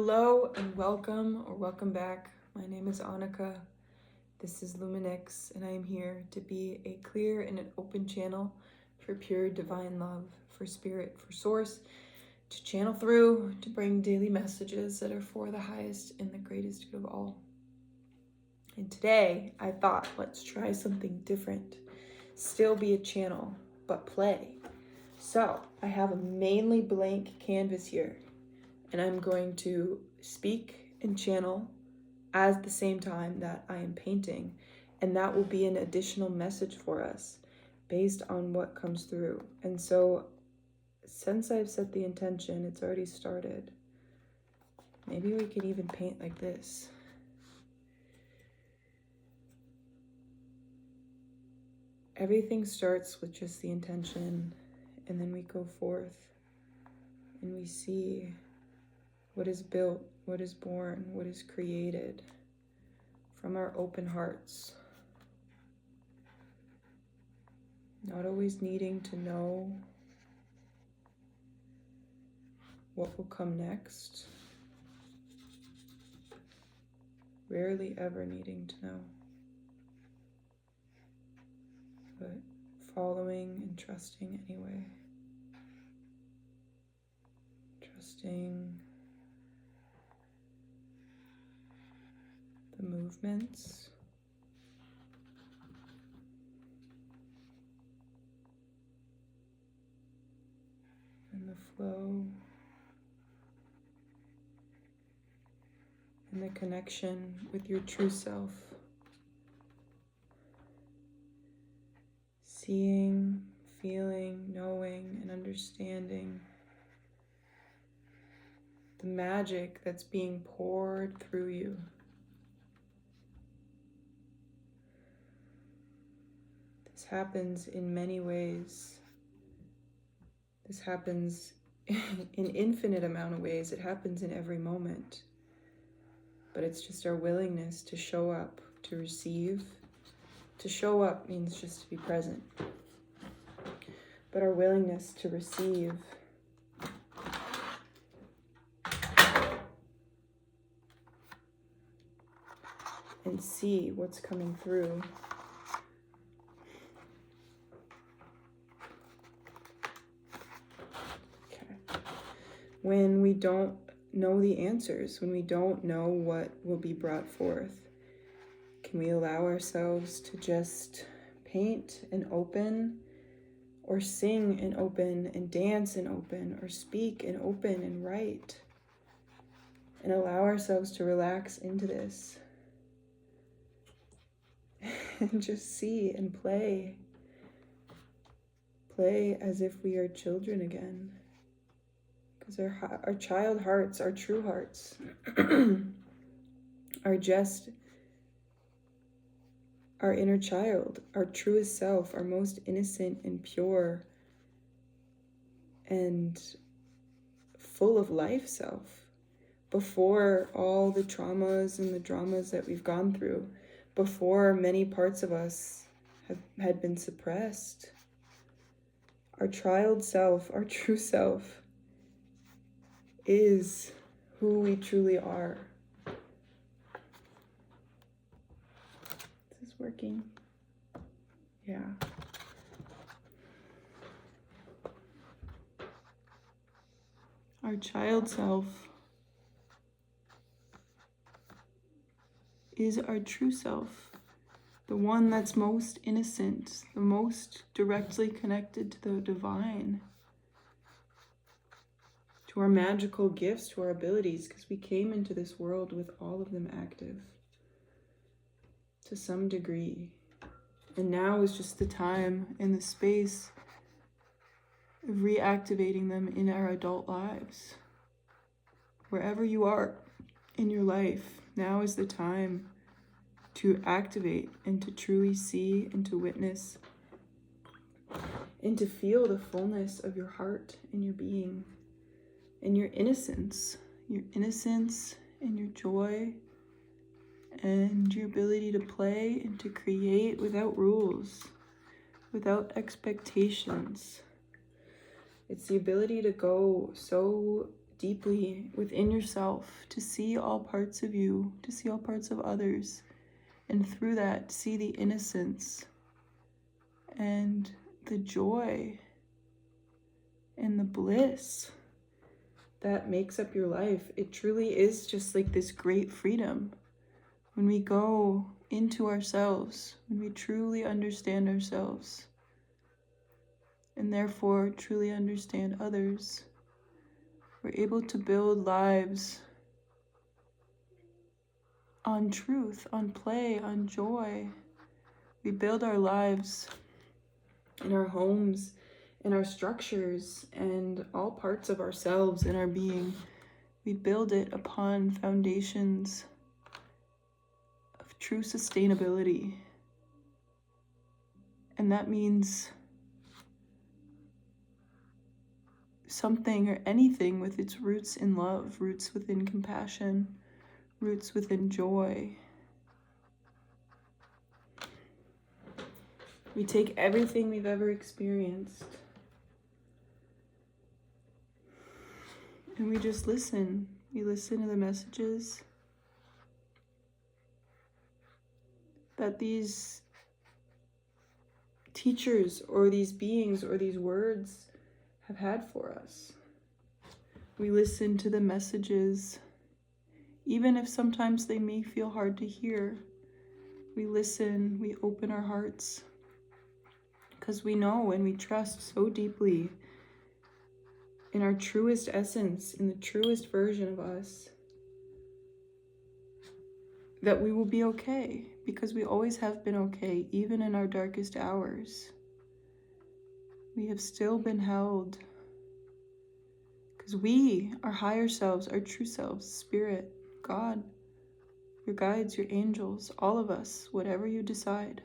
Hello and welcome or welcome back. My name is Annika. This is Luminix, and I am here to be a clear and an open channel for pure divine love, for spirit, for source, to channel through, to bring daily messages that are for the highest and the greatest good of all. And today I thought, let's try something different. Still be a channel, but play. So I have a mainly blank canvas here, and I'm going to speak and channel at the same time that I am painting, and that will be an additional message for us based on what comes through. And so since I've set the intention, it's already started. Maybe we could even paint like this. Everything starts with just the intention, and then we go forth and we see what is built, what is born, what is created from our open hearts. Not always needing to know what will come next. Rarely ever needing to know. But following and trusting anyway. Trusting the movements. And the flow. And the connection with your true self. Seeing, feeling, knowing, and understanding the magic that's being poured through you. This happens in many ways. This happens in infinite amount of ways. It happens in every moment. But it's just our willingness to show up, to receive. To show up means just to be present. But our willingness to receive and see what's coming through. Okay. When we don't know the answers, when we don't know what will be brought forth, can we allow ourselves to just paint and open, or sing and open, and dance and open, or speak and open and write, and allow ourselves to relax into this and just see and play as if we are children again, because our child hearts, our true hearts are just our inner child, our truest self, our most innocent and pure and full of life self, before all the traumas and the dramas that we've gone through, before many parts of us had been suppressed. Our child self, our true self, is who we truly are. Is this working? Yeah. Our child self is our true self, the one that's most innocent, the most directly connected to the divine, to our magical gifts, to our abilities, because we came into this world with all of them active to some degree. And now is just the time and the space of reactivating them in our adult lives. Wherever you are in your life, now is the time to activate and to truly see and to witness and to feel the fullness of your heart and your being and your innocence and your joy and your ability to play and to create without rules, without expectations. It's the ability to go so deeply within yourself, to see all parts of you, to see all parts of others, and through that, see the innocence and the joy and the bliss that makes up your life. It truly is just like this great freedom when we go into ourselves, when we truly understand ourselves, and therefore truly understand others. We're able to build lives on truth, on play, on joy. We build our lives in our homes, in our structures, and all parts of ourselves and our being. We build it upon foundations of true sustainability. And that means something or anything with its roots in love, roots within compassion, roots within joy. We take everything we've ever experienced and we just listen. We listen to the messages that these teachers or these beings or these words have had for us. We listen to the messages, even if sometimes they may feel hard to hear. We listen, we open our hearts, because we know and we trust so deeply in our truest essence, in the truest version of us, that we will be okay, because we always have been okay, even in our darkest hours. We have still been held, because we, our higher selves, our true selves, Spirit, God, your guides, your angels, all of us, whatever you decide,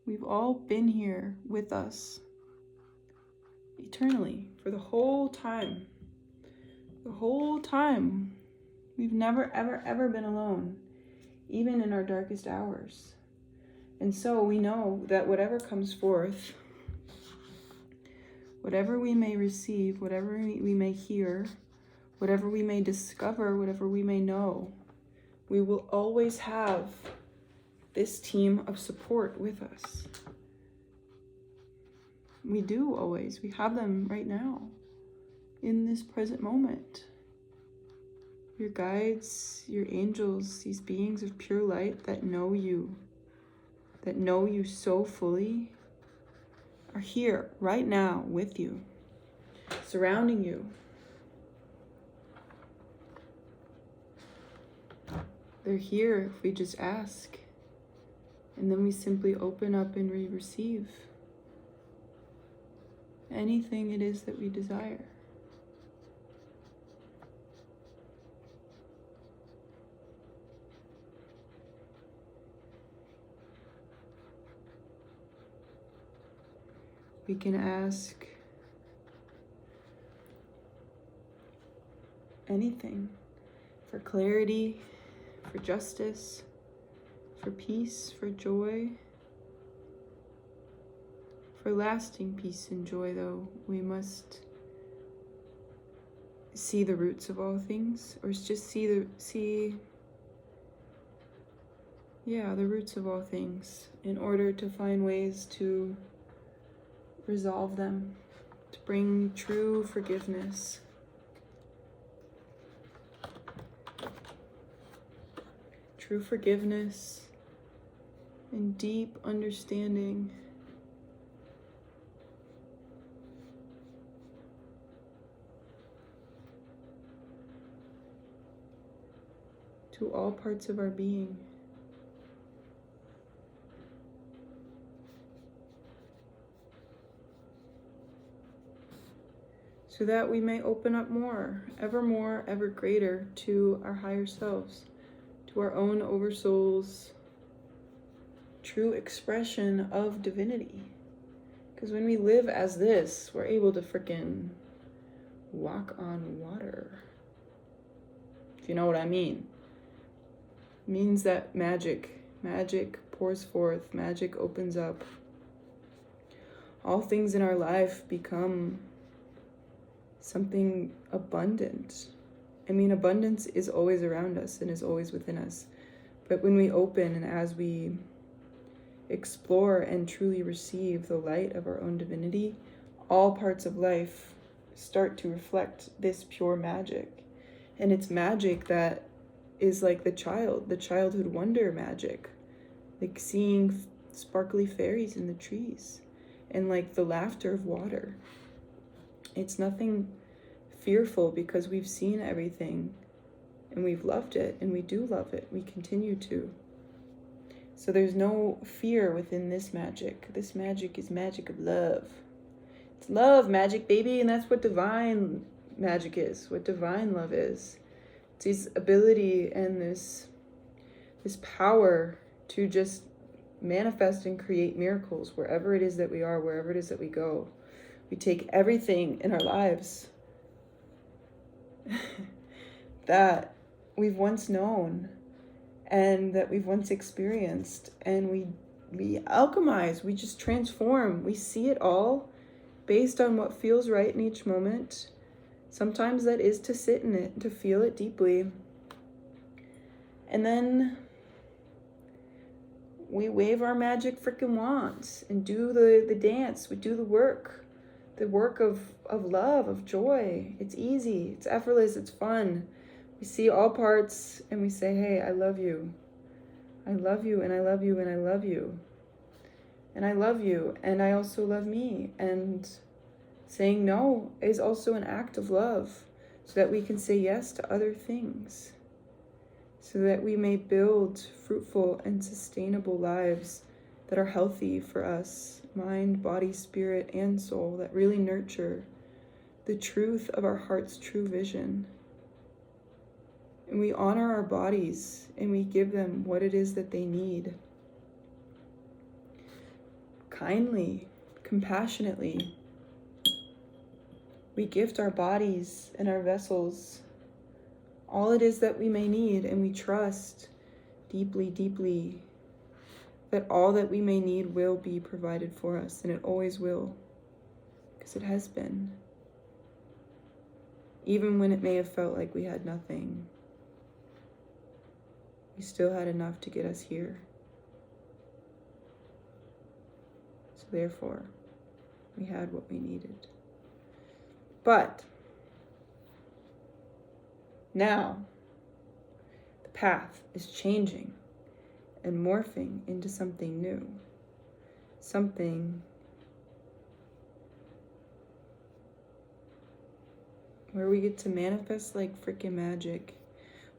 we've all been here with us eternally for the whole time. The whole time. We've never, ever, ever been alone, even in our darkest hours. And so we know that whatever comes forth, whatever we may receive, whatever we may hear, whatever we may discover, whatever we may know, we will always have this team of support with us. We do always. We have them right now, in this present moment. Your guides, your angels, these beings of pure light that know you so fully, are here right now with you, surrounding you. They're here if we just ask, and then we simply open up and we receive anything it is that we desire. We can ask anything for clarity, for justice, for peace, for joy. For lasting peace and joy, though, we must see the roots of all things, or just see the roots of all things, in order to find ways to resolve them, to bring true forgiveness. True forgiveness and deep understanding to all parts of our being. So that we may open up more, ever greater to our higher selves, to our own oversoul's true expression of divinity. Because when we live as this, we're able to frickin' walk on water. If you know what I mean. It means that magic pours forth, magic opens up. All things in our life become something abundant. I mean, abundance is always around us and is always within us. But when we open and as we explore and truly receive the light of our own divinity, all parts of life start to reflect this pure magic. And it's magic that is like the childhood wonder magic, like seeing sparkly fairies in the trees and like the laughter of water. It's nothing fearful because we've seen everything and we've loved it, and we do love it. We continue to. So there's no fear within this magic. This magic is magic of love. It's love magic, baby, and that's what divine magic is, what divine love is. It's this ability and this power to just manifest and create miracles wherever it is that we are, wherever it is that we go. We take everything in our lives that we've once known and that we've once experienced, and we alchemize, we just transform. We see it all based on what feels right in each moment. Sometimes that is to sit in it, to feel it deeply. And then we wave our magic freaking wands and do the dance. We do the work of love, of joy. It's easy, it's effortless, it's fun. We see all parts and we say, hey, I love you. I love you, and I love you, and I love you. And I love you, and I also love me. And saying no is also an act of love, so that we can say yes to other things, so that we may build fruitful and sustainable lives that are healthy for us, mind, body, spirit, and soul, that really nurture the truth of our heart's true vision. And we honor our bodies and we give them what it is that they need. Kindly, compassionately, we gift our bodies and our vessels all it is that we may need, and we trust deeply, deeply that all that we may need will be provided for us, and it always will, because it has been. Even when it may have felt like we had nothing, we still had enough to get us here. So therefore, we had what we needed. But now, the path is changing and morphing into something new. Something where we get to manifest like freaking magic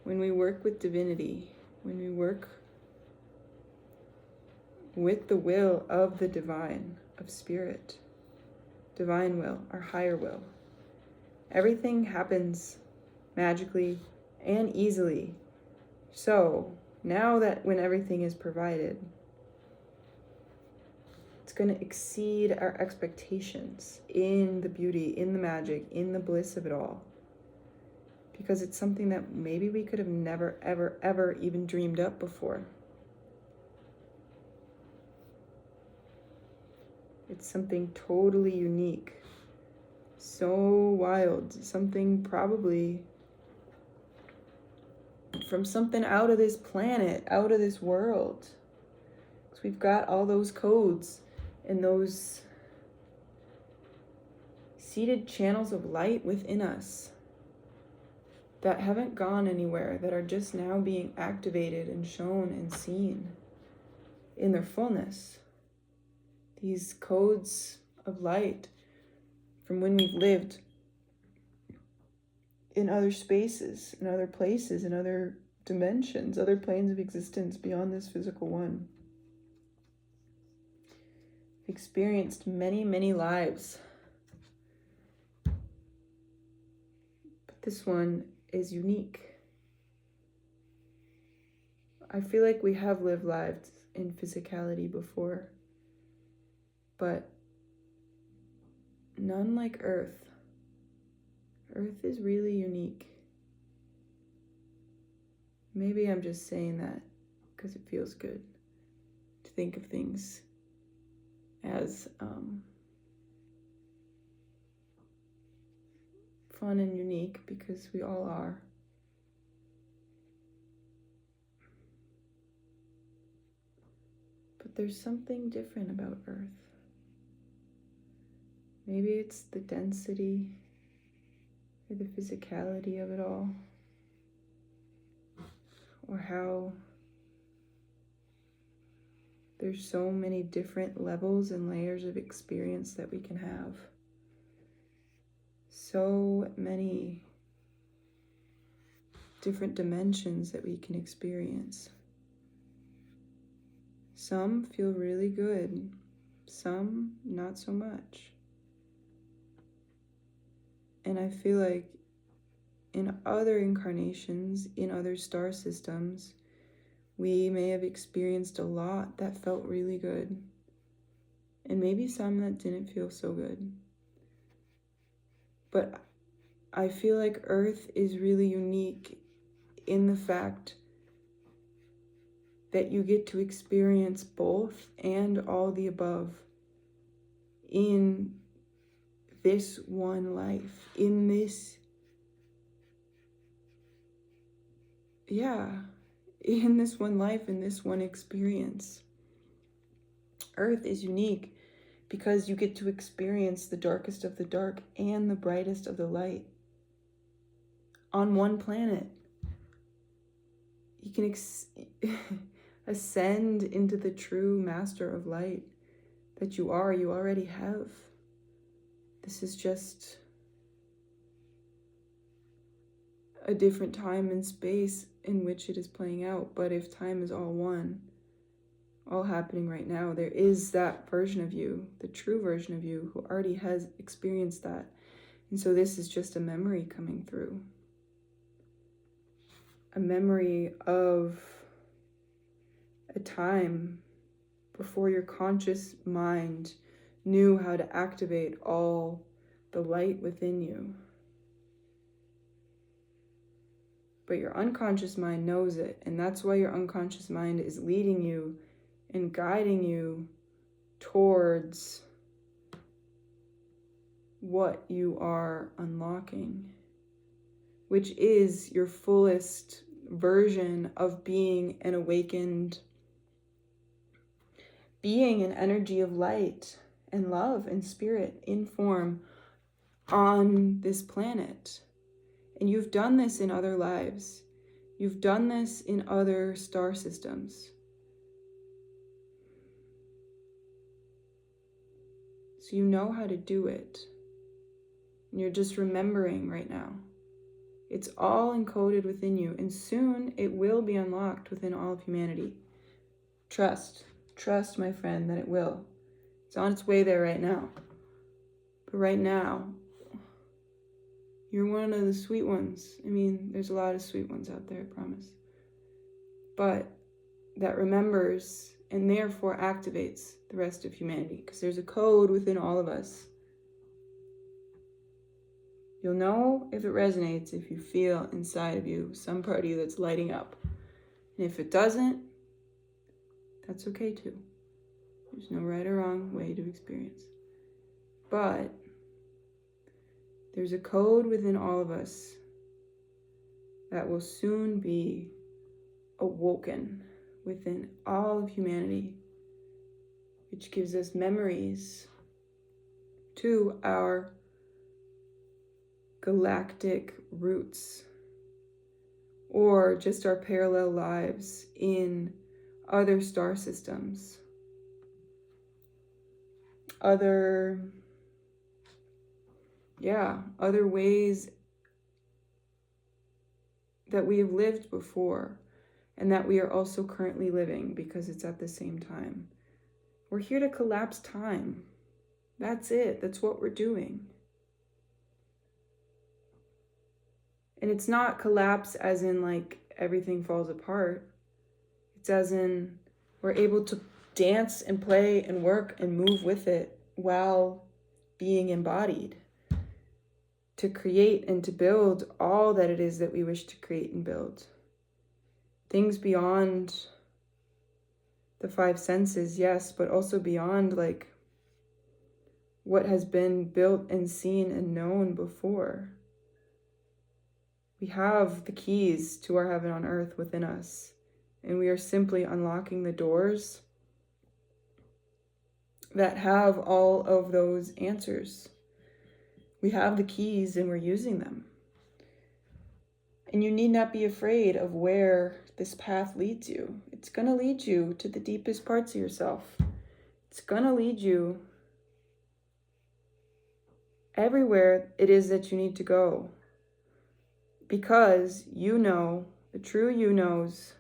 when we work with divinity, when we work with the will of the divine, of spirit, divine will, our higher will. Everything happens magically and easily. So now that when everything is provided, it's going to exceed our expectations in the beauty, in the magic, in the bliss of it all. Because it's something that maybe we could have never, ever, ever even dreamed up before. It's something totally unique, so wild, something probably from something out of this planet, out of this world. Because we've got all those codes and those seated channels of light within us that haven't gone anywhere, that are just now being activated and shown and seen in their fullness. These codes of light from when we've lived in other spaces, in other places, in other dimensions, other planes of existence beyond this physical one. We've experienced many, many lives. But this one is unique. I feel like we have lived lives in physicality before, but none like Earth. Earth is really unique. Maybe I'm just saying that because it feels good to think of things as fun and unique because we all are. But there's something different about Earth. Maybe it's the density or the physicality of it all, or how there's so many different levels and layers of experience that we can have. So many different dimensions that we can experience. Some feel really good, some not so much. And I feel like in other incarnations, in other star systems, we may have experienced a lot that felt really good, and maybe some that didn't feel so good. But I feel like Earth is really unique in the fact that you get to experience both and all the above in this one life, in this, in this one life, in this one experience. Earth is unique because you get to experience the darkest of the dark and the brightest of the light on one planet. You can ascend into the true master of light that you already have. This is just a different time and space in which it is playing out. But if time is all one, all happening right now, there is that version of you, the true version of you, who already has experienced that. And so this is just a memory coming through. A memory of a time before your conscious mind knew how to activate all the light within you. But your unconscious mind knows it, and that's why your unconscious mind is leading you and guiding you towards what you are unlocking, which is your fullest version of being an awakened being, an energy of light and love and spirit in form on this planet. And you've done this in other lives. You've done this in other star systems. So you know how to do it. And you're just remembering right now. It's all encoded within you, and soon it will be unlocked within all of humanity. Trust, my friend, that it will. It's on its way there right now. But right now, you're one of the sweet ones. I mean, there's a lot of sweet ones out there, I promise. But that remembers and therefore activates the rest of humanity, because there's a code within all of us. You'll know if it resonates if you feel inside of you some part of you that's lighting up. And if it doesn't, that's okay too. There's no right or wrong way to experience. But there's a code within all of us that will soon be awoken within all of humanity, which gives us memories to our galactic roots, or just our parallel lives in other star systems, other ways that we have lived before and that we are also currently living, because it's at the same time. We're here to collapse time. That's it. That's what we're doing. And it's not collapse as in like everything falls apart. It's as in we're able to dance and play and work and move with it while being embodied, to create and to build all that it is that we wish to create and build. Things beyond the five senses, yes, but also beyond like what has been built and seen and known before. We have the keys to our heaven on earth within us, and we are simply unlocking the doors that have all of those answers. We have the keys and we're using them. And you need not be afraid of where this path leads you. It's going to lead you to the deepest parts of yourself. It's going to lead you everywhere it is that you need to go. Because you know, the true you knows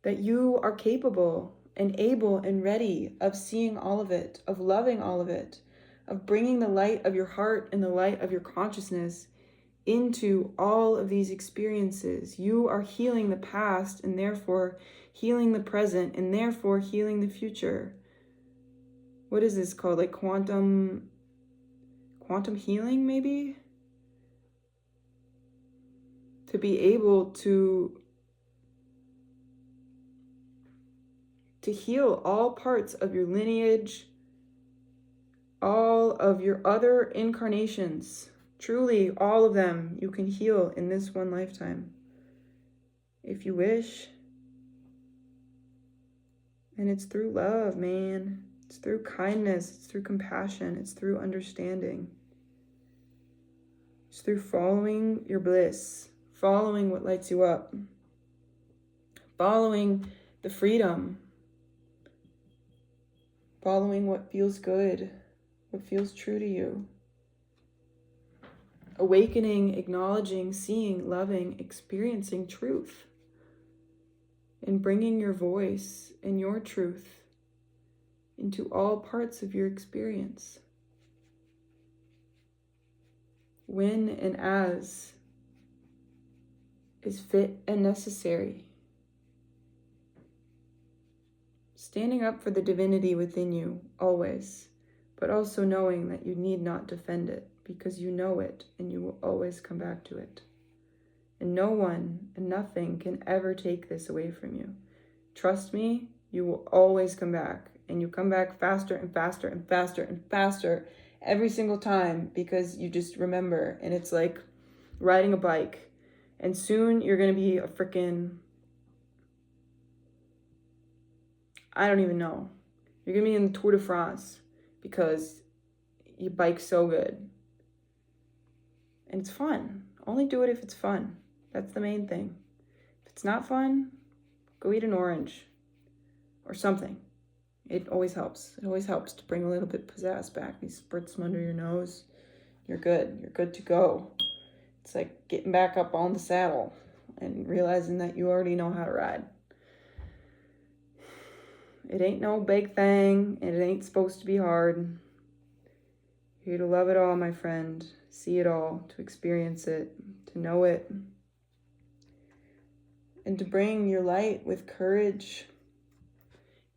that you are capable and able and ready of seeing all of it, of loving all of it, of bringing the light of your heart and the light of your consciousness into all of these experiences. You are healing the past and therefore healing the present and therefore healing the future. What is this called? Like quantum healing, maybe? To be able to heal all parts of your lineage, all of your other incarnations. Truly, all of them you can heal in this one lifetime, if you wish. And it's through love, man. It's through kindness. It's through compassion. It's through understanding. It's through following your bliss, following what lights you up, following the freedom, following what feels good, what feels true to you. Awakening, acknowledging, seeing, loving, experiencing truth, and bringing your voice and your truth into all parts of your experience. When and as is fit and necessary. Standing up for the divinity within you, always, but also knowing that you need not defend it, because you know it and you will always come back to it. And no one and nothing can ever take this away from you. Trust me, you will always come back, and you come back faster and faster and faster and faster every single time, because you just remember. And it's like riding a bike, and soon you're going to be a freaking, I don't even know. You're going to be in the Tour de France because you bike so good. And it's fun. Only do it if it's fun. That's the main thing. If it's not fun, go eat an orange or something. It always helps. It always helps to bring a little bit of pizzazz back. You spurt some under your nose. You're good. You're good to go. It's like getting back up on the saddle and realizing that you already know how to ride. It ain't no big thing, and it ain't supposed to be hard. You're here to love it all, my friend. See it all, to experience it, to know it, and to bring your light with courage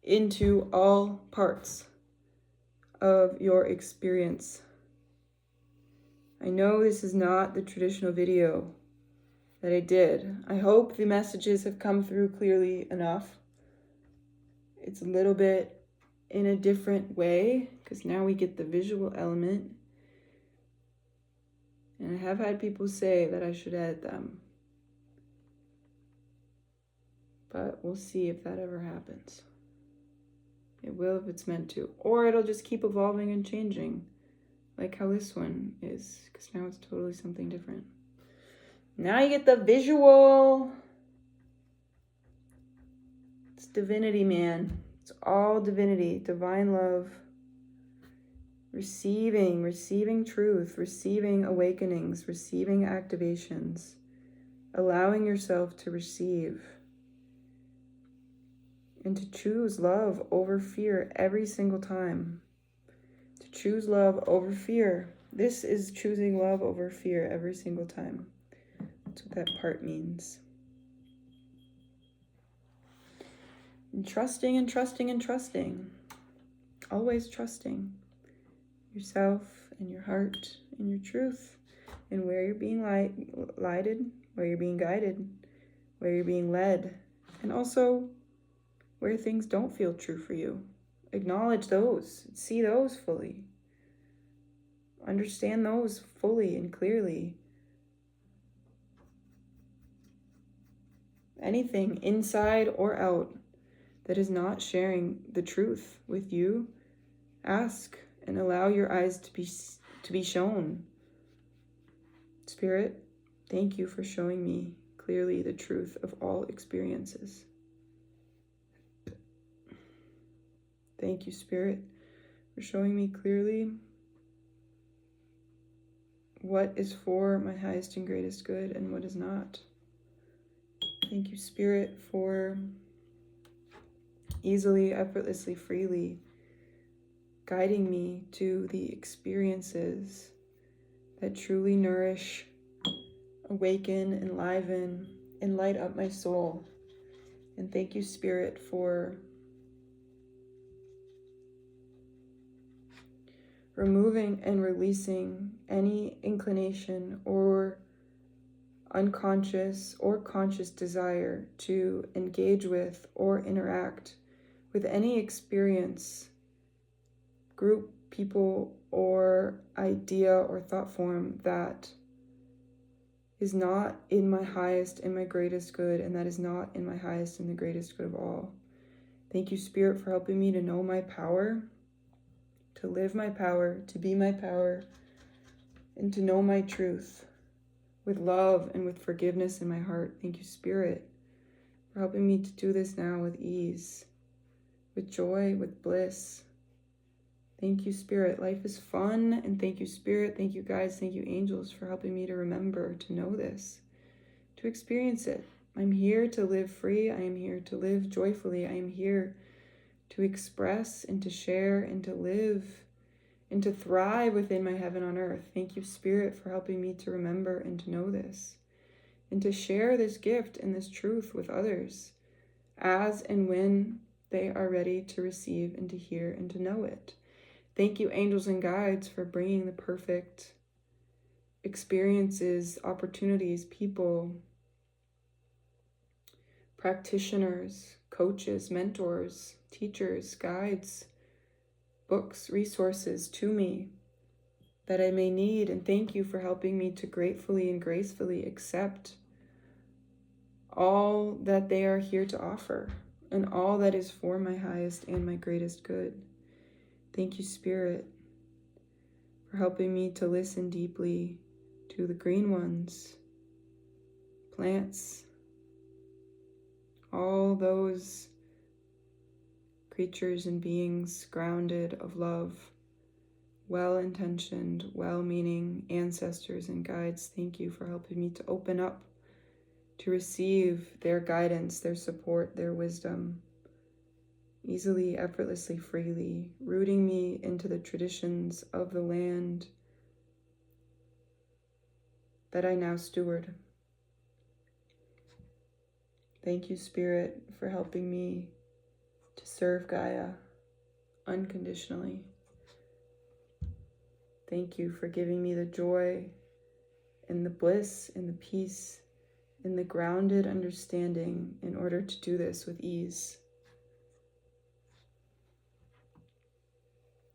into all parts of your experience. I know this is not the traditional video that I did. I hope the messages have come through clearly enough. It's a little bit in a different way, because now we get the visual element. And I have had people say that I should edit them. But we'll see if that ever happens. It will if it's meant to. Or it'll just keep evolving and changing. Like how this one is. Because now it's totally something different. Now you get the visual. It's divinity, man. It's all divinity. Divine love. Receiving truth. Receiving awakenings. Receiving activations. Allowing yourself to receive. And to choose love over fear every single time. To choose love over fear. This is choosing love over fear every single time. That's what that part means. And trusting and trusting and trusting. Always trusting yourself and your heart and your truth. And where you're being lighted, where you're being guided, where you're being led. And also where things don't feel true for you. Acknowledge those. See those fully. understand those fully and clearly. Anything inside or out that is not sharing the truth with you, ask and allow your eyes to be shown. Spirit, thank you for showing me clearly the truth of all experiences. Thank you, Spirit, for showing me clearly what is for my highest and greatest good and what is not. Thank you, Spirit, for easily, effortlessly, freely guiding me to the experiences that truly nourish, awaken, enliven, and light up my soul. And thank you, Spirit, for removing and releasing any inclination or unconscious or conscious desire to engage with or interact with any experience, group, people, or idea or thought form that is not in my highest and my greatest good, and that is not in my highest and the greatest good of all. Thank you, Spirit, for helping me to know my power, to live my power, to be my power, and to know my truth with love and with forgiveness in my heart. Thank you, Spirit, for helping me to do this now with ease, with joy, with bliss. Thank you, Spirit. Life is fun, and thank you, Spirit. Thank you, guides. Thank you, angels, for helping me to remember, to know this, to experience it. I'm here to live free. I am here to live joyfully. I am here to express and to share and to live and to thrive within my heaven on earth. Thank you, Spirit, for helping me to remember and to know this and to share this gift and this truth with others as and when they are ready to receive and to hear and to know it. Thank you, angels and guides, for bringing the perfect experiences, opportunities, people, practitioners, coaches, mentors, teachers, guides, books, resources to me that I may need. And thank you for helping me to gratefully and gracefully accept all that they are here to offer and all that is for my highest and my greatest good. Thank you, Spirit, for helping me to listen deeply to the green ones, plants, all those creatures and beings grounded of love, well-intentioned, well-meaning ancestors and guides. Thank you for helping me to open up, to receive their guidance, their support, their wisdom, easily, effortlessly, freely, rooting me into the traditions of the land that I now steward. Thank you, Spirit, for helping me to serve Gaia unconditionally. Thank you for giving me the joy and the bliss and the peace and the grounded understanding in order to do this with ease.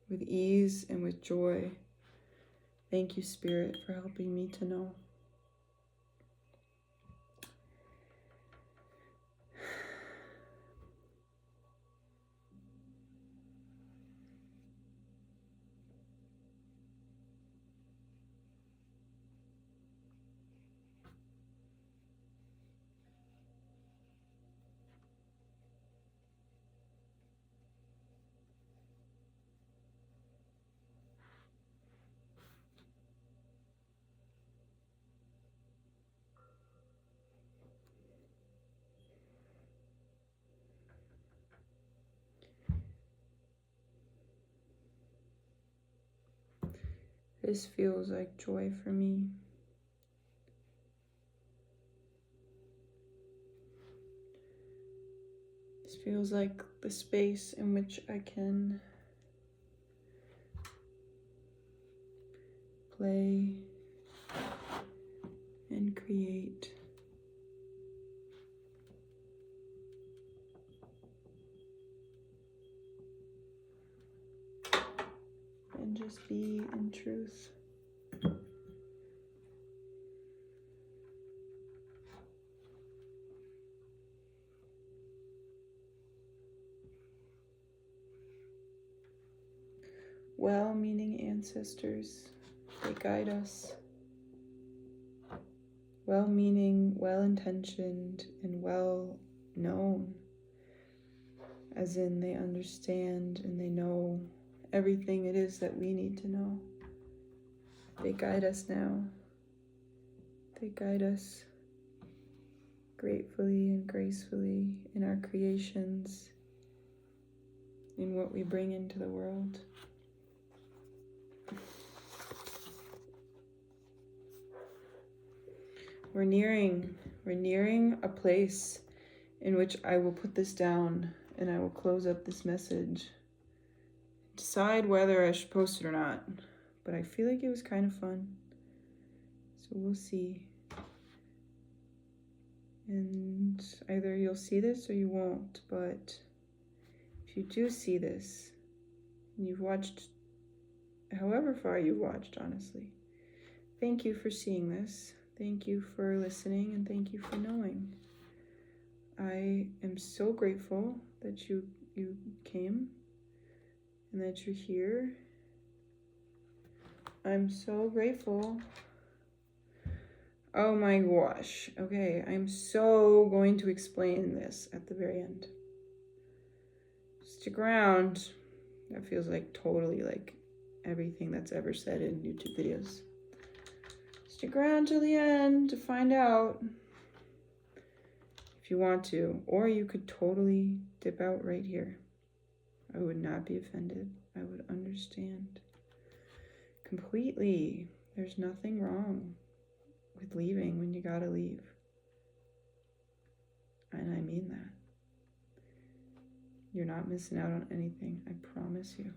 With ease and with joy. Thank you, Spirit, for helping me to know. This feels like joy for me. This feels like the space in which I can play and create. And just be in truth. well-meaning ancestors. They guide us. Well-meaning, well-intentioned, and well-known. As in, they understand and they know everything it is that we need to know. They guide us now. They guide us gratefully and gracefully in our creations, in what we bring into the world. We're nearing a place in which I will put this down and I will close up this message. Decide whether I should post it or not, but I feel like it was kind of fun. So we'll see. And either you'll see this or you won't, but if you do see this, and you've watched however far you've watched, honestly, thank you for seeing this. Thank you for listening, and thank you for knowing. I am so grateful that you came and that you're here. I'm so grateful. Oh my gosh. Okay, I'm so going to explain this at the very end. Stick around. That feels like totally like everything that's ever said in YouTube videos. Stick around till the end to find out if you want to, or you could totally dip out right here. I would not be offended. I would understand completely. There's nothing wrong with leaving when you gotta leave. And I mean that. You're not missing out on anything, I promise you.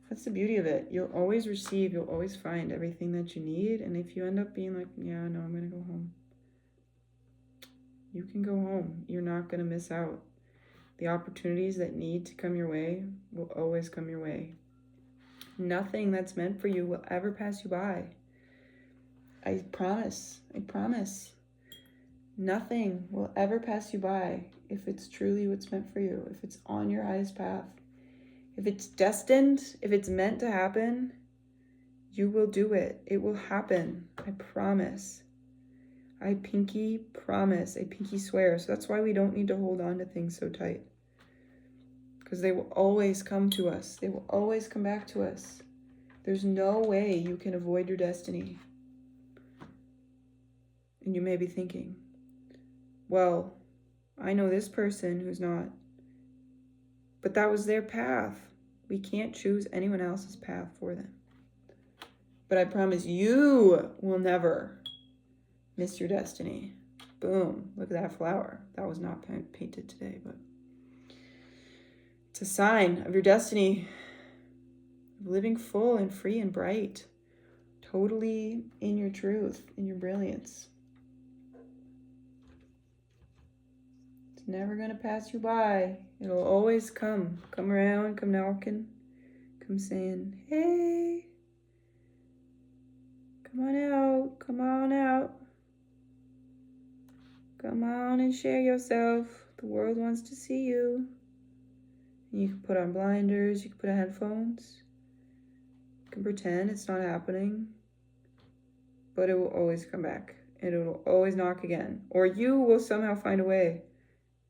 That's the beauty of it. You'll always receive, you'll always find everything that you need. And if you end up being like, yeah, no, I'm gonna go home, you can go home. You're not gonna miss out. The opportunities that need to come your way will always come your way. Nothing that's meant for you will ever pass you by. I promise. Nothing will ever pass you by if it's truly what's meant for you, if it's on your highest path. If it's destined, if it's meant to happen, you will do it. It will happen. I promise. I pinky promise. I pinky swear. So that's why we don't need to hold on to things so tight. Because they will always come to us. They will always come back to us. There's no way you can avoid your destiny. And you may be thinking, well, I know this person who's not. But that was their path. We can't choose anyone else's path for them. But I promise you will never miss your destiny. Boom. Look at that flower. That was not painted today, but it's a sign of your destiny. Of living full and free and bright. Totally in your truth, in your brilliance. It's never going to pass you by. It'll always come around, come knocking, come saying, hey, come on out, come on and share yourself. The world wants to see you. And you can put on blinders, you can put on headphones, you can pretend it's not happening, but it will always come back, and it will always knock again, or you will somehow find a way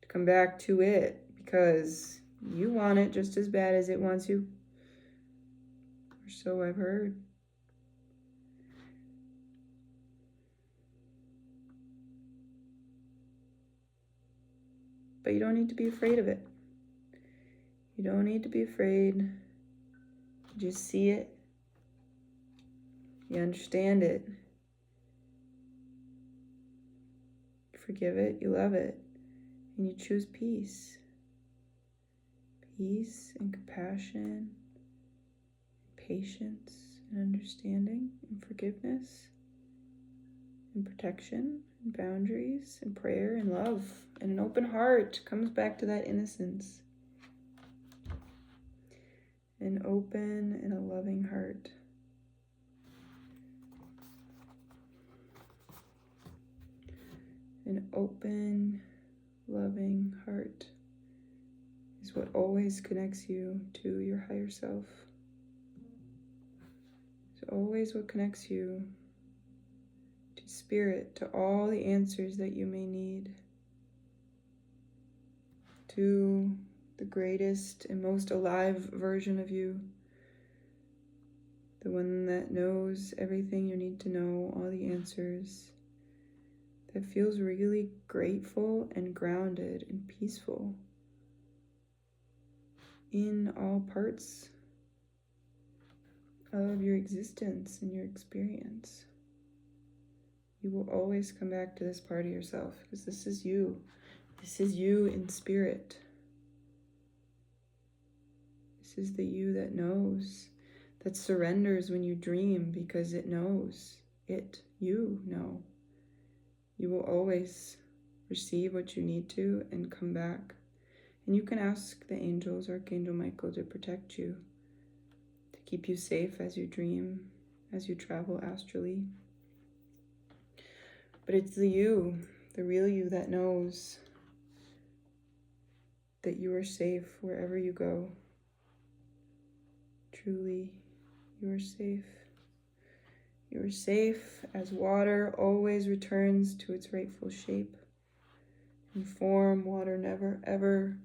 to come back to it. Because you want it just as bad as it wants you. Or so I've heard. But you don't need to be afraid of it. You don't need to be afraid. You just see it. You understand it. You forgive it. You love it. And you choose peace. Peace and compassion, patience and understanding and forgiveness and protection and boundaries and prayer and love and an open heart. Comes back to that innocence. An open and a loving heart. An open, loving heart is what always connects you to your higher self. always what connects you to spirit, to all the answers that you may need, to the greatest and most alive version of you, the one that knows everything you need to know, all the answers, that feels really grateful and grounded and peaceful in all parts of your existence and your experience. You will always come back to this part of yourself because this is you. This is you in spirit. This is the you that knows, that surrenders when you dream because it knows. You know. You will always receive what you need to and come back. And you can ask the angels, Archangel Michael, to protect you, to keep you safe as you dream, as you travel astrally. But it's the you, the real you, that knows that you are safe wherever you go. Truly, you are safe. You are safe as water always returns to its rightful shape and form. Water never, ever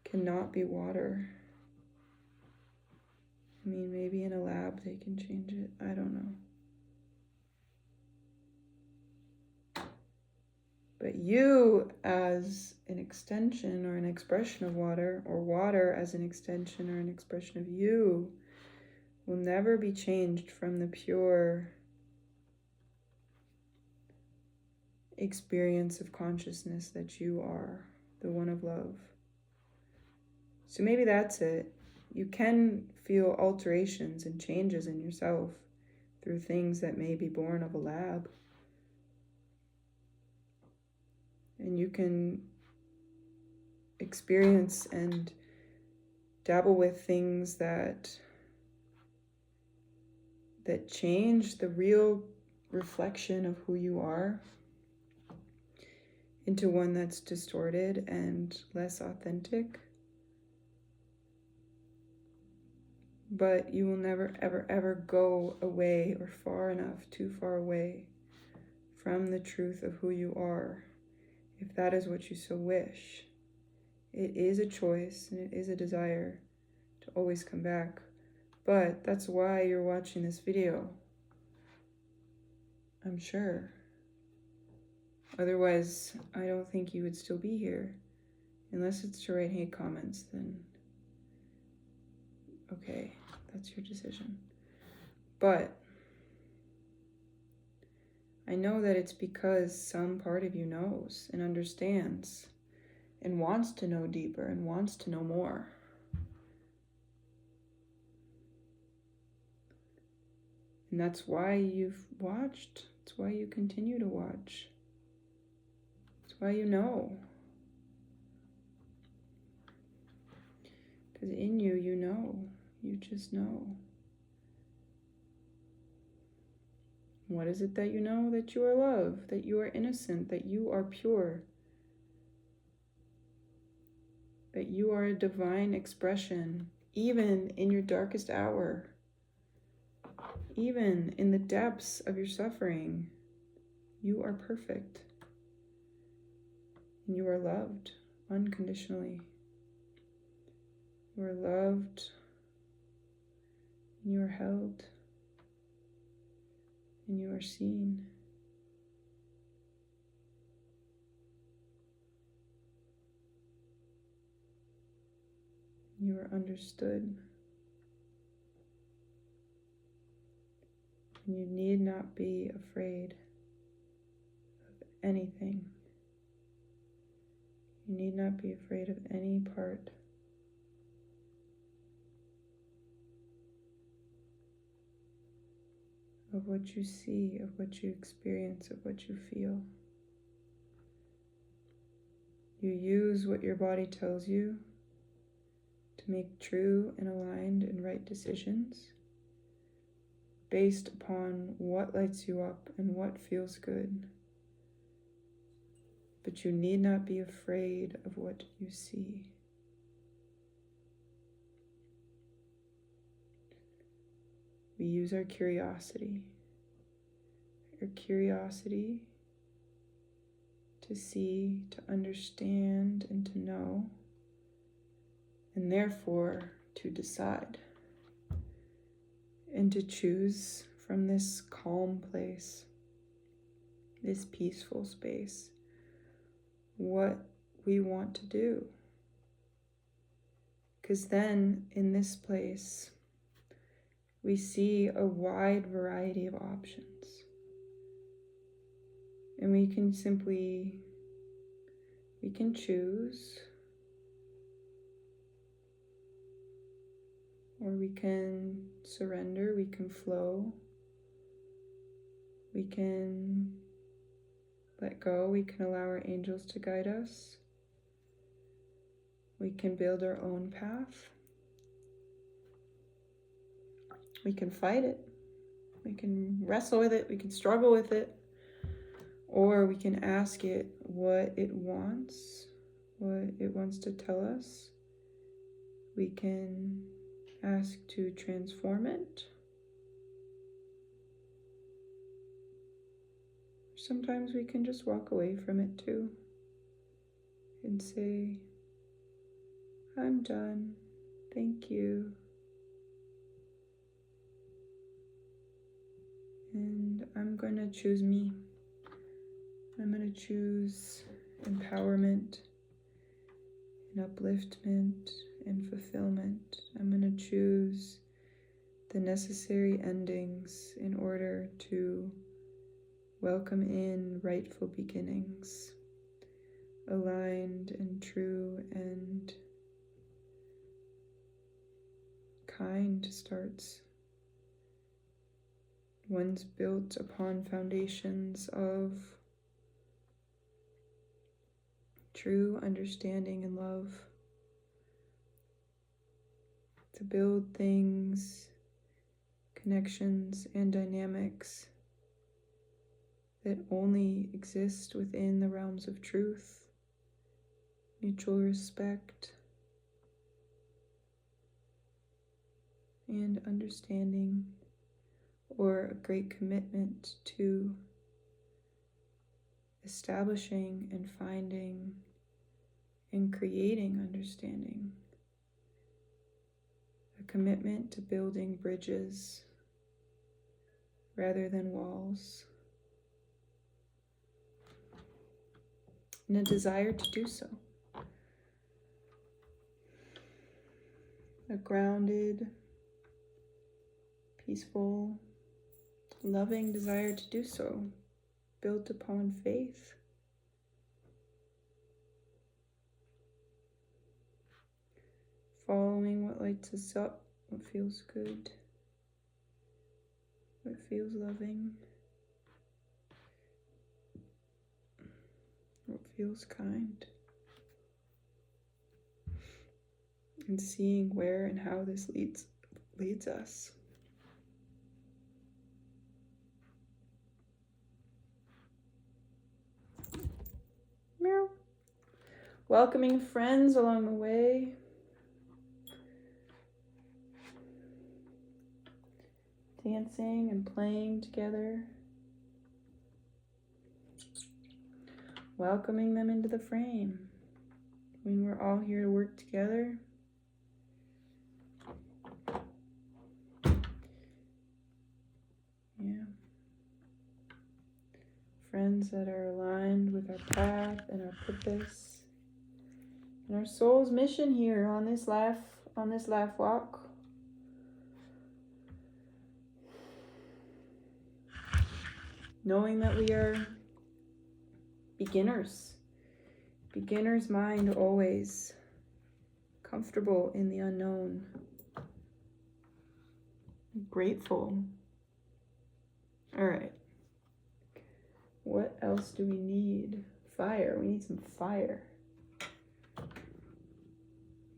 cannot be water. I mean, maybe in a lab they can change it. I don't know. But you as an extension or an expression of water, or water as an extension or an expression of you, will never be changed from the pure experience of consciousness that you are, the one of love. So maybe that's it. You can feel alterations and changes in yourself through things that may be born of a lab. And you can experience and dabble with things that change the real reflection of who you are into one that's distorted and less authentic. But you will never, ever, ever go away or far enough, too far away from the truth of who you are, if that is what you so wish. It is a choice and it is a desire to always come back. But that's why you're watching this video, I'm sure. Otherwise, I don't think you would still be here. Unless it's to write hate comments, then okay, that's your decision. But I know that it's because some part of you knows and understands and wants to know deeper and wants to know more. And that's why you've watched. That's why you continue to watch. That's why you know. Because in you, you know. You just know. What is it that you know? That you are love, that you are innocent, that you are pure, that you are a divine expression, even in your darkest hour, even in the depths of your suffering. You are perfect, and you are loved unconditionally. You are loved, and you are held, and you are seen. You are understood. And you need not be afraid of anything. You need not be afraid of any part. Of what you see, of what you experience, of what you feel. You use what your body tells you to make true and aligned and right decisions based upon what lights you up and what feels good. But you need not be afraid of what you see. we use our curiosity. Our curiosity to see, to understand, and to know, and therefore to decide and to choose from this calm place, this peaceful space, what we want to do. Because then in this place, we see a wide variety of options. And we can choose, or we can surrender, we can flow, we can let go, we can allow our angels to guide us, we can build our own path, we can fight it, we can wrestle with it, we can struggle with it, or we can ask it what it wants to tell us. We can ask to transform it. Sometimes we can just walk away from it too and say, I'm done, thank you. And I'm going to choose me. I'm going to choose empowerment and upliftment and fulfillment. I'm going to choose the necessary endings in order to welcome in rightful beginnings, aligned and true and kind starts. Ones built upon foundations of true understanding and love. To build things, connections, and dynamics that only exist within the realms of truth, mutual respect, and understanding, or a great commitment to establishing and finding and creating understanding. A commitment to building bridges rather than walls. And a desire to do so. A grounded, peaceful, loving desire to do so, built upon faith. Following what lights us up, what feels good, what feels loving, what feels kind. And seeing where and how this leads us. Meow. Welcoming friends along the way. Dancing and playing together. Welcoming them into the frame. When we're all here to work together. Yeah. Friends that are aligned with our path and our purpose and our soul's mission here on this life walk. Knowing that we are beginners. Beginner's mind always. Comfortable in the unknown. Grateful. All right. What else do we need? Fire. We need some fire.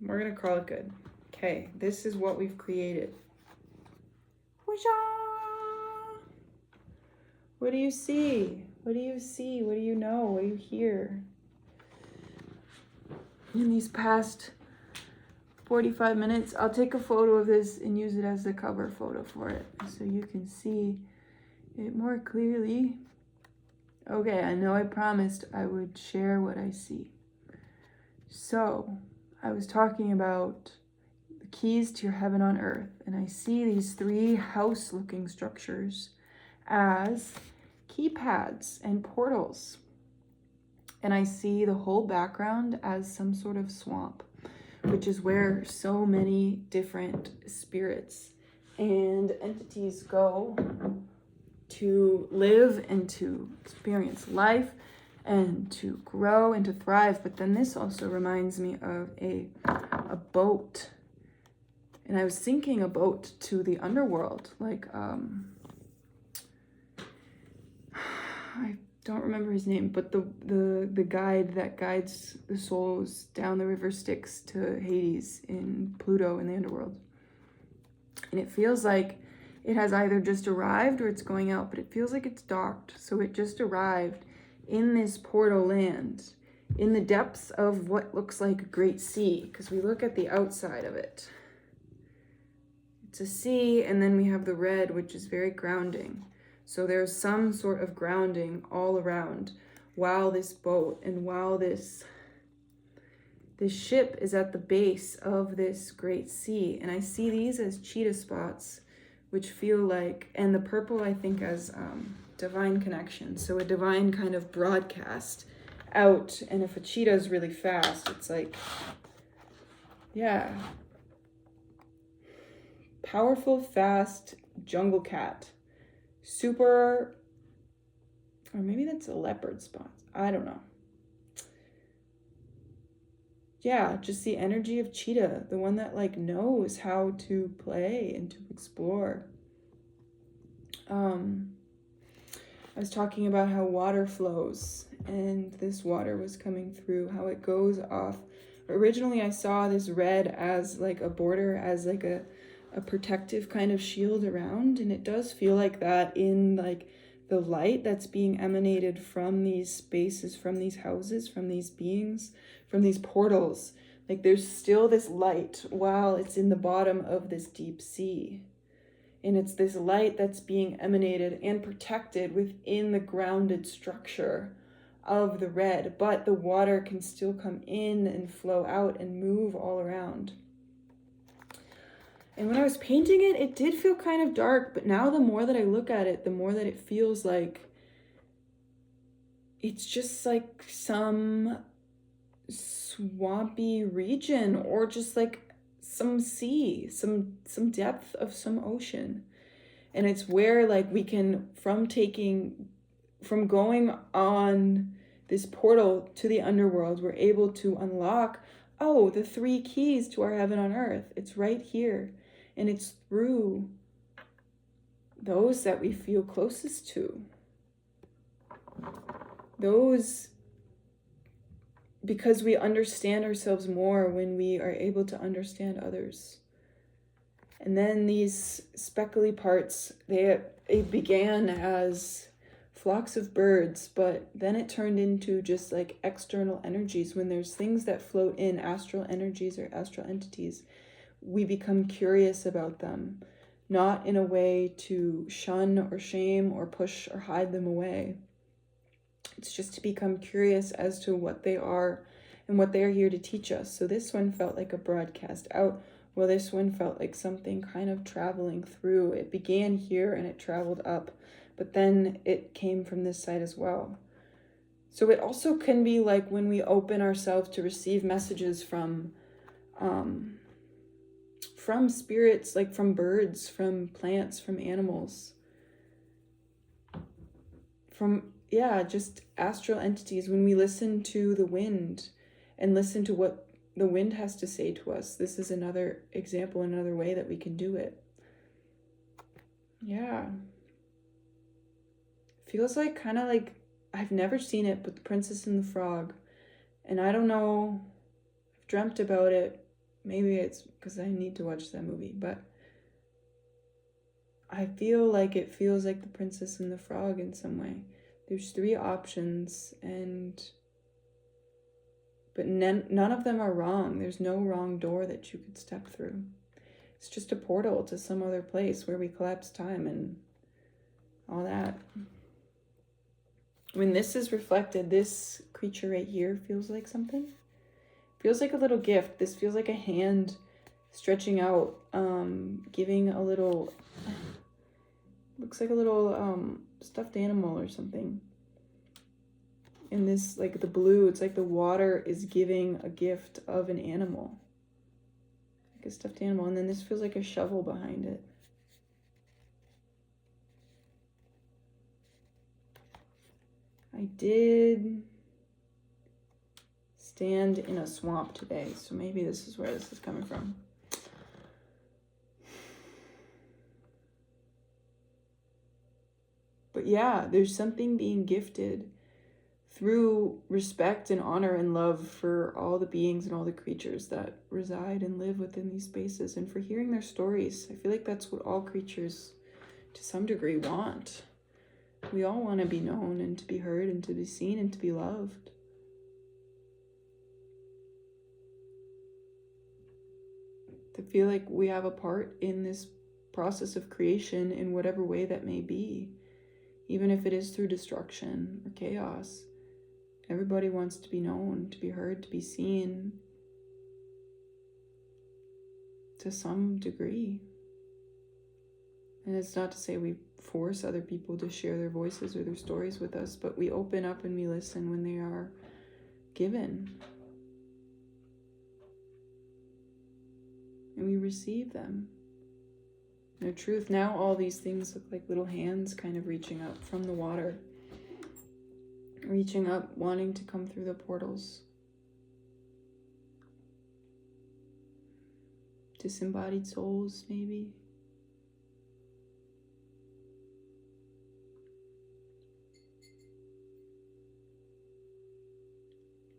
We're going to call it good. Okay, this is what we've created. What do you see? What do you see? What do you know? What do you hear? In these past 45 minutes. I'll take a photo of this and use it as the cover photo for it so you can see it more clearly. Okay, I know I promised I would share what I see. So, I was talking about the keys to your heaven on earth, and I see these 3 house-looking structures as keypads and portals. And I see the whole background as some sort of swamp, which is where so many different spirits and entities go to live and to experience life and to grow and to thrive. But then this also reminds me of a boat. And I was thinking a boat to the underworld, like I don't remember his name, but the guide that guides the souls down the river Styx to Hades in Pluto in the underworld. And it feels like it has either just arrived or it's going out, but it feels like it's docked. So it just arrived in this portal land, in the depths of what looks like a great sea, because we look at the outside of it. It's a sea, and then we have the red, which is very grounding. So there's some sort of grounding all around while this boat and while this ship is at the base of this great sea. And I see these as cheetah spots, which feel like, and the purple I think as divine connection. So a divine kind of broadcast out. And if a cheetah is really fast, it's like, yeah. Powerful, fast jungle cat. Super, or maybe that's a leopard spot. I don't know. Yeah, just the energy of cheetah, the one that like knows how to play and to explore. I was talking about how water flows, and this water was coming through, how it goes off. Originally, I saw this red as like a border, as like a protective kind of shield around, and it does feel like that in like the light that's being emanated from these spaces, from these houses, from these beings, from these portals. Like there's still this light while it's in the bottom of this deep sea, and it's this light that's being emanated and protected within the grounded structure of the red, but the water can still come in and flow out and move all around. And when I was painting it, it did feel kind of dark, but now the more that I look at it, the more that it feels like it's just like some swampy region, or just like some sea, some depth of some ocean. And it's where like we can, from going on this portal to the underworld, we're able to unlock, the 3 keys to our heaven on earth. It's right here. And it's through those that we feel closest to. Those, because we understand ourselves more when we are able to understand others. And then these speckly parts, it began as flocks of birds, but then it turned into just like external energies. When there's things that float in, astral energies or astral entities, we become curious about them, not in a way to shun or shame or push or hide them away. It's just to become curious as to what they are and what they are here to teach us. So this one felt like a broadcast out, while this one felt like something kind of traveling through. It began here and it traveled up, but then it came from this side as well. So it also can be like when we open ourselves to receive messages from spirits, like from birds, from plants, from animals, from, just astral entities. When we listen to the wind and listen to what the wind has to say to us, this is another example, another way that we can do it. Yeah. Feels like kind of like, I've never seen it, but The Princess and the Frog. And I don't know, I've dreamt about it. Maybe it's because I need to watch that movie, but I feel like it feels like The Princess and the Frog in some way. There's 3 options, but But none of them are wrong. There's no wrong door that you could step through. It's just a portal to some other place where we collapse time and all that. When this is reflected, this creature right here feels like something. Feels like a little gift. This feels like a hand stretching out, giving a little, looks like a little stuffed animal or something. And this, like the blue, it's like the water is giving a gift of an animal. Like a stuffed animal. And then this feels like a shovel behind it. I did stand in a swamp today, so maybe this is where this is coming from. But yeah, there's something being gifted through respect and honor and love for all the beings and all the creatures that reside and live within these spaces, and for hearing their stories. I feel like that's what all creatures to some degree want. We all want to be known and to be heard and to be seen and to be loved. To feel like we have a part in this process of creation in whatever way that may be, even if it is through destruction or chaos. Everybody wants to be known, to be heard, to be seen to some degree. And it's not to say we force other people to share their voices or their stories with us, but we open up and we listen when they are given. And we receive them. In truth, now all these things look like little hands kind of reaching up from the water. Reaching up, wanting to come through the portals. Disembodied souls, maybe.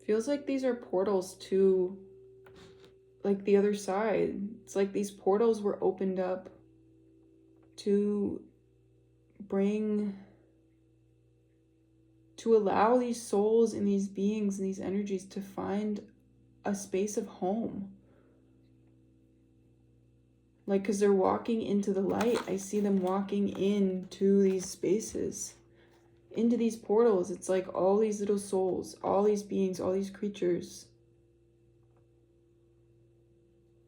Feels like these are portals to, like, the other side. It's like these portals were opened up to allow these souls and these beings and these energies to find a space of home. Like, because they're walking into the light. I see them walking into these spaces, into these portals. It's like all these little souls, all these beings, all these creatures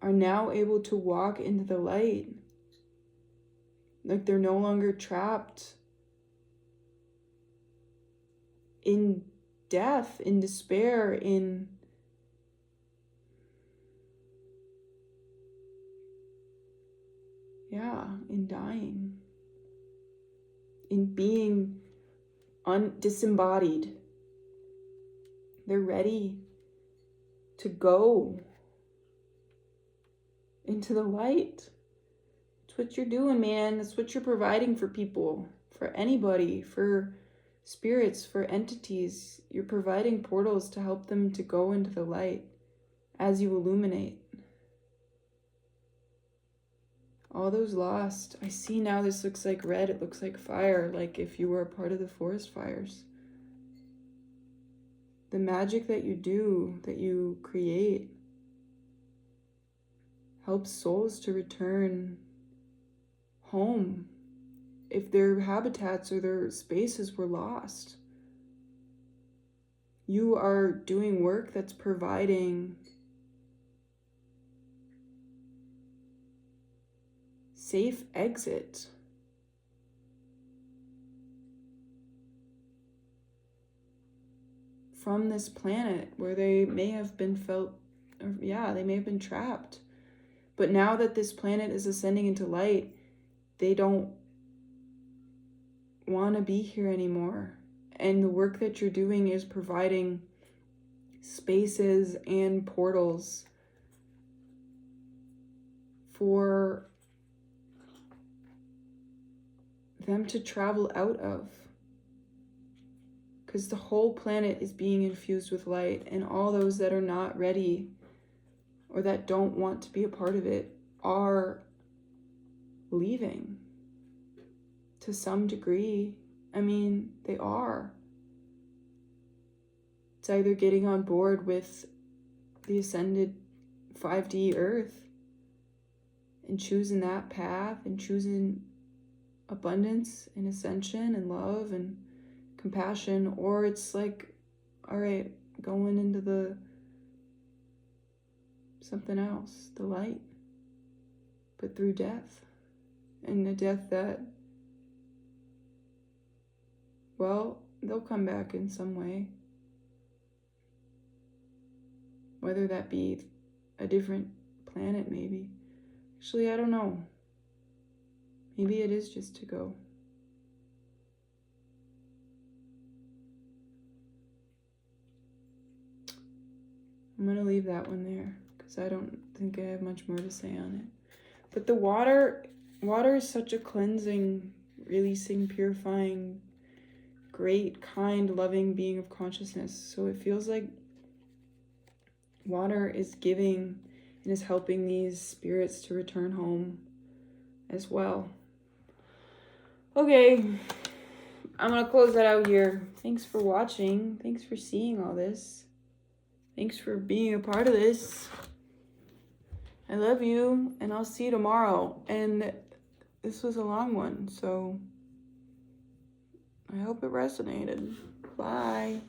are now able to walk into the light. Like they're no longer trapped in death, in despair, in dying, in being disembodied. They're ready to go into the light. That's what you're doing, man. That's what you're providing for people, for anybody, for spirits, for entities. You're providing portals to help them to go into the light as you illuminate. All those lost. I see now this looks like red. It looks like fire, like if you were a part of the forest fires. The magic that you do, that you create, helps souls to return home if their habitats or their spaces were lost. You are doing work that's providing safe exit. From this planet where they may have been they may have been trapped. But now that this planet is ascending into light, they don't want to be here anymore. And the work that you're doing is providing spaces and portals for them to travel out of. Because the whole planet is being infused with light, and all those that are not ready or that don't want to be a part of it are leaving to some degree. I mean, they are. It's either getting on board with the ascended 5D earth and choosing that path and choosing abundance and ascension and love and compassion, or it's like, all right, going into the something else, the light, but through death, and a death that, well, they'll come back in some way, whether that be a different planet, maybe. Actually, I don't know. Maybe it is just to go. I'm gonna leave that one there because I don't think I have much more to say on it. But the water is such a cleansing, releasing, purifying, great, kind, loving being of consciousness. So it feels like water is giving and is helping these spirits to return home as well. Okay, I'm gonna close that out here. Thanks for watching. Thanks for seeing all this. Thanks for being a part of this. I love you, and I'll see you tomorrow. And this was a long one, so I hope it resonated. Bye.